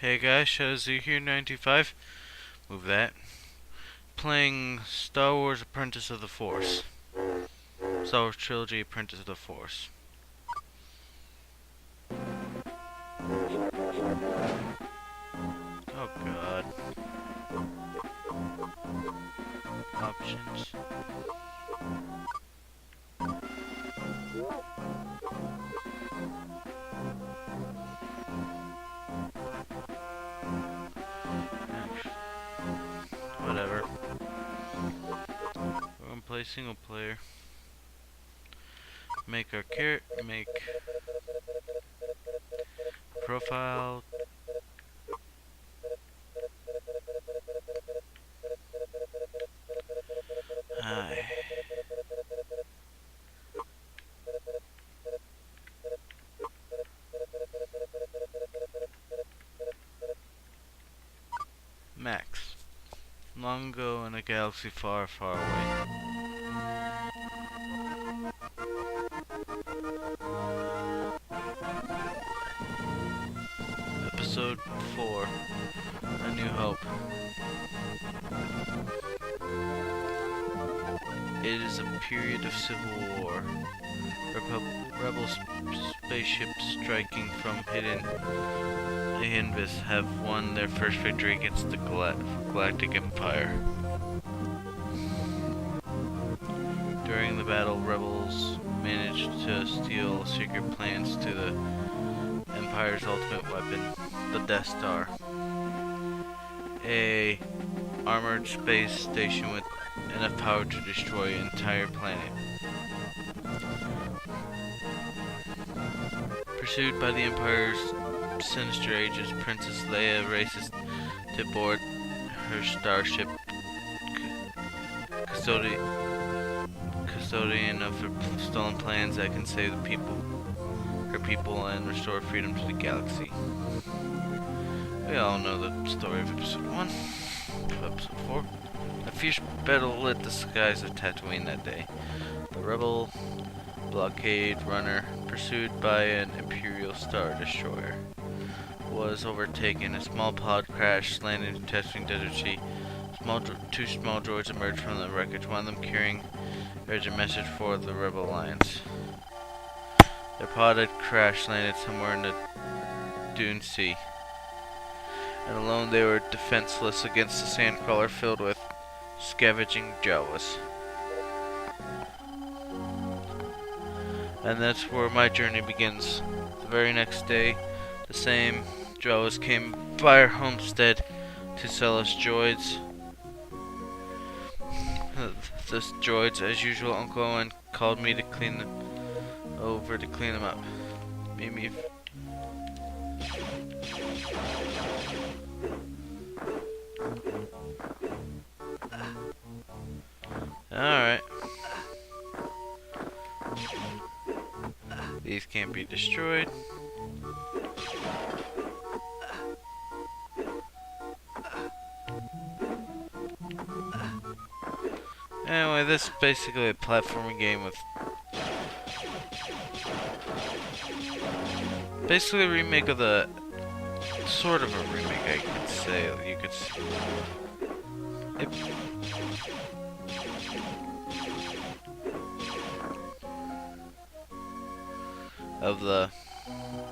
Hey guys, Shazzy here, 95. Move that. Playing Star Wars Apprentice of the Force. Star Wars Trilogy Apprentice of the Force. Oh god. Options. Whatever. We're gonna play single player. Make our make profile. Hi. Max. Long ago in a galaxy far, far away. Episode 4. A New Hope. It is a period of civil war. Rebel spaceships striking from hidden Invis have won their first victory against the Galactic Empire. During the battle, rebels managed to steal secret plans to the Empire's ultimate weapon, the Death Star, a armored space station with enough power to destroy an entire planet. Pursued by the Empire's sinister agents, Princess Leia races to board her starship, custodian of her stolen plans that can save her people, and restore freedom to the galaxy. We all know the story of Episode 1. Episode 4. A fierce battle lit the skies of Tatooine that day. The rebel blockade runner, pursued by an Imperial Star Destroyer, was overtaken. A small pod crashed, landing in Tatooine Desert Sea. Two small droids emerged from the wreckage, one of them carrying a urgent message for the Rebel Alliance. Their pod had crash landed somewhere in the Dune Sea, and alone they were defenseless against the sandcrawler filled with scavenging Jawas. And that's where my journey begins. The very next day, the same Jawas came by our homestead to sell us droids. The droids, as usual, Uncle Owen called me to clean them up. Mimi. Alright. These can't be destroyed. Anyway, this is basically a platforming game with basically a remake of the sort of a remake, I could say. You could see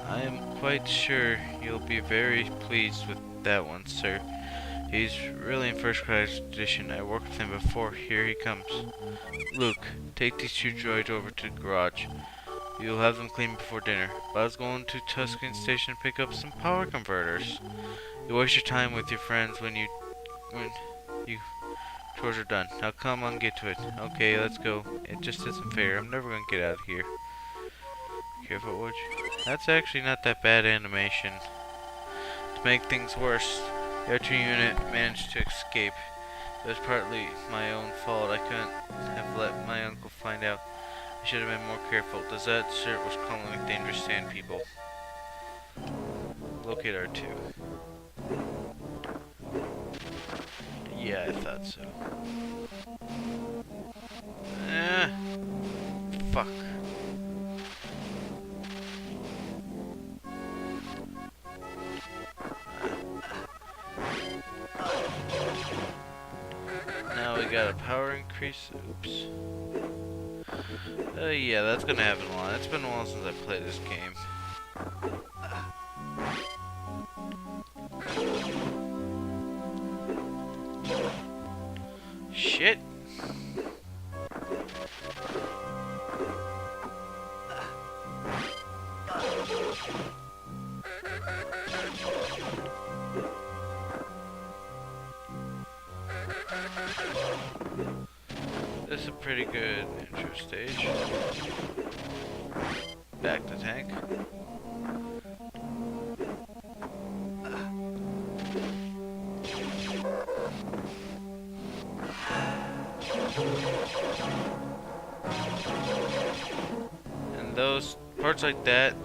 I am quite sure you'll be very pleased with that one, sir. He's really in first class condition. I worked with him before. Here he comes. Luke, take these two droids over to the garage. You'll have them cleaned before dinner. But I was going to Tuscan Station to pick up some power converters. You waste your time with your friends when you chores are done. Now come on, get to it. Okay, let's go. It just isn't fair. I'm never gonna get out of here. Careful, would you? That's actually not that bad animation. To make things worse, the R2 unit managed to escape. It was partly my own fault. I couldn't have let my uncle find out. I should have been more careful. Desert was crawling with dangerous sand people. Locate R2. Yeah, I thought so. Fuck. got a power increase. Oops. Yeah, that's gonna happen a lot. It's been a while since I played this game. Shit. This is a pretty good intro stage. Back to tank. And those parts like that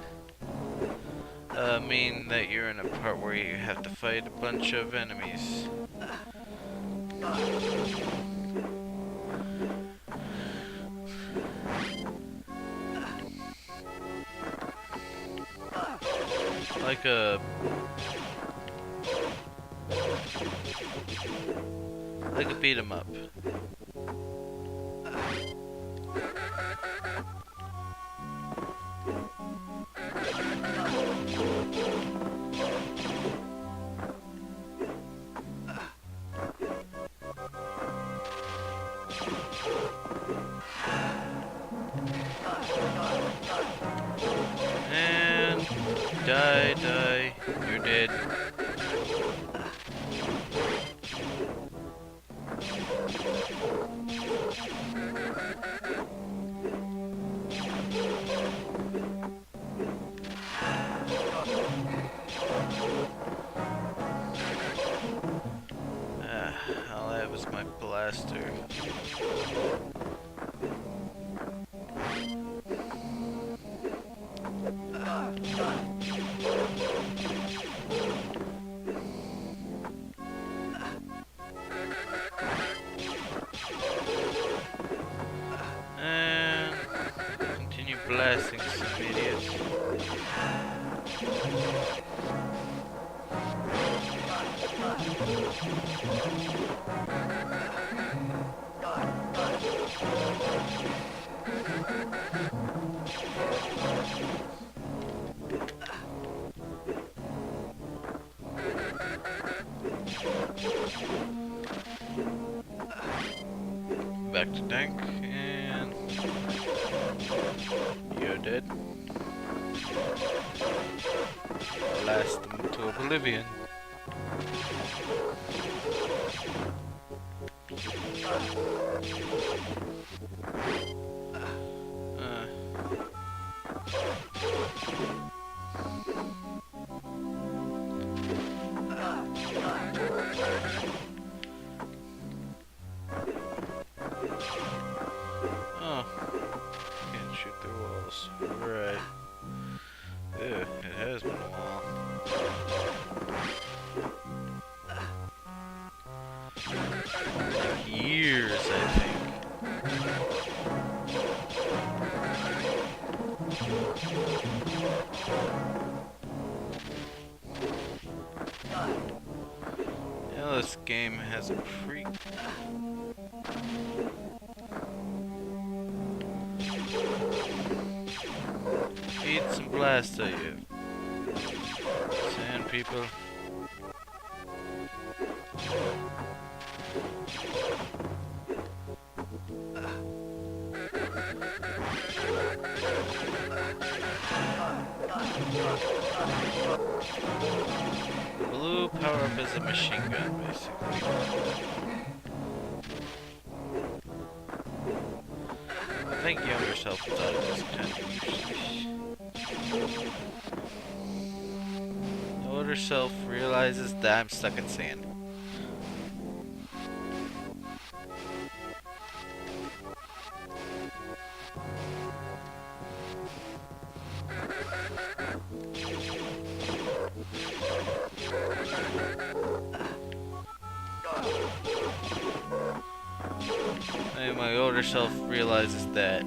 mean that you're in a part where you have to fight a bunch of enemies. Like a beat 'em up. And die, you're dead. All I have is my blaster. And continue blasting some idiots. Back to tank, and you're dead. Blast them to oblivion. Oh, can't shoot through walls. Right. Ew, it has been a while. Like years, I think. Yeah, this game has a freak. Eat some blast at you. Sand people. Blue power up is a machine gun, basically. I think younger self thought it was kind of useless. The older self realizes that I'm stuck in sand. And my older self realizes that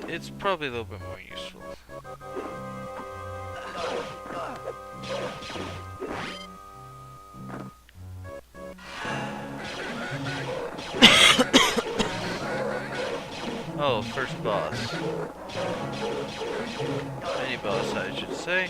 it's probably a little bit more useful. Oh, first boss. Mini boss, I should say.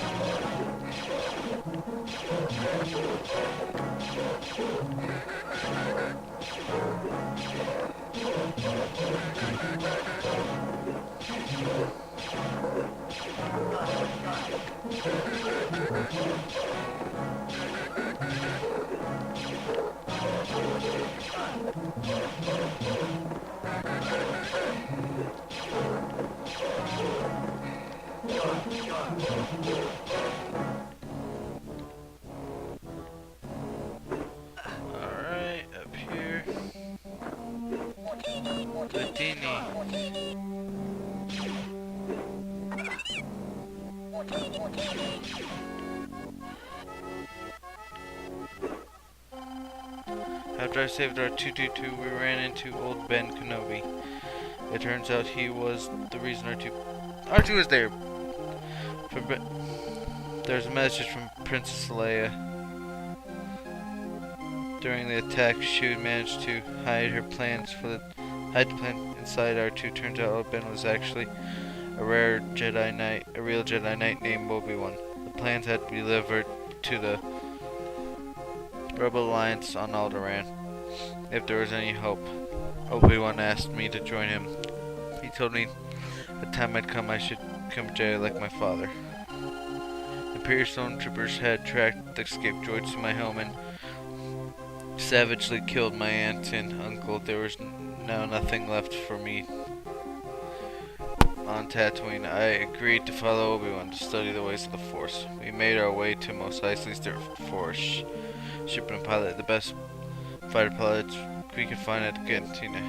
Alright, up here. Houdini. After I saved our 222, we ran into old Ben Kenobi. It turns out he was the reason R2 was there. There's a message from Princess Leia. During the attack, she managed to hide the plan inside R2. Turns out old Ben was actually a real Jedi Knight named Obi-Wan. The plans had to be delivered to the Rebel Alliance on Alderaan. If there was any hope, Obi-Wan asked me to join him. He told me the time had come I should become Jedi like my father. Imperial stormtroopers had tracked the escaped droids to my home and savagely killed my aunt and uncle. There was now nothing left for me on Tatooine. I agreed to follow Obi-Wan to study the ways of the Force. We made our way to Mos Eisley's Force ship and pilot the best fighter pilots we could find at the cantina.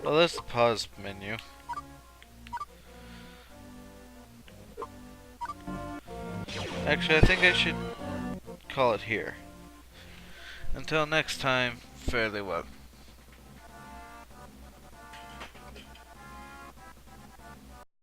Well, that's the pause menu. Actually, I think I should call it here. Until next time, farewell.